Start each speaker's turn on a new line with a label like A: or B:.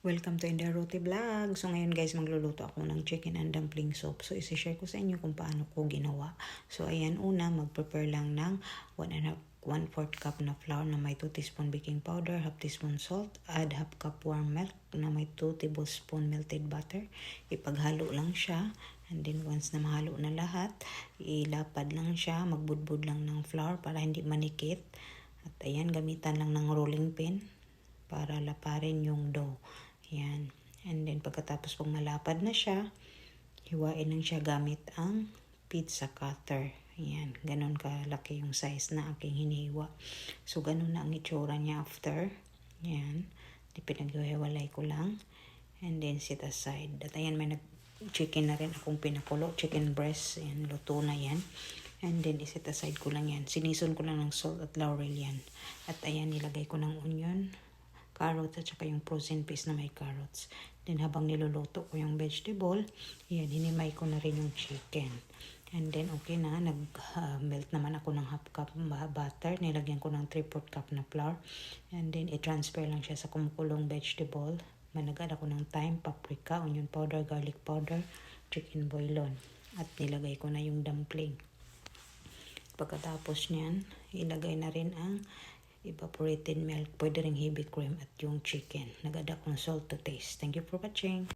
A: Welcome to India Roti Vlog. So ngayon guys, magluluto ako ng chicken and dumpling soup. So isi-share ko sa inyo kung paano ko ginawa. So ayan, una mag-prepare lang ng 1/4 cup na flour na may 2 teaspoon baking powder, half teaspoon salt, add half cup warm milk na may 2 tablespoon melted butter. Ipaghalo lang siya. And then once na mahalo na lahat, ilapad lang siya, magbudbud lang ng flour para hindi manikit. At ayan, gamitan lang ng rolling pin para laparin yung dough. Yan. And then pagkatapos pag malapad na siya, hiwain lang siya gamit ang pizza cutter. Yan. Ganon kalaki yung size na aking hiniwa. So ganon na ang itsura niya after. Yan. Di pinaghiwalay ko lang. And then set aside. At ayan, may chicken na rin akong pinakulo. Chicken breast. Yan. Luto na yan. And then iset aside ko lang yan. Sinison ko lang ng salt at laurel yan. At ayan, nilagay ko ng onion, carrots at saka yung frozen peas na may carrots. Then habang niluluto ko yung vegetable, yan, hinimay ko na rin yung chicken. And then okay na, nag-melt naman ako ng half cup butter. Nilagyan ko ng 3/4 cup na flour. And then i-transfer lang siya sa kumukulong vegetable. Managad ako ng thyme, paprika, onion powder, garlic powder, chicken bouillon. At nilagay ko na yung dumpling. Pagkatapos niyan, ilagay na rin ang evaporated milk, pwede ring heavy cream at yung chicken. Nagada kong salt to taste. Thank you for watching.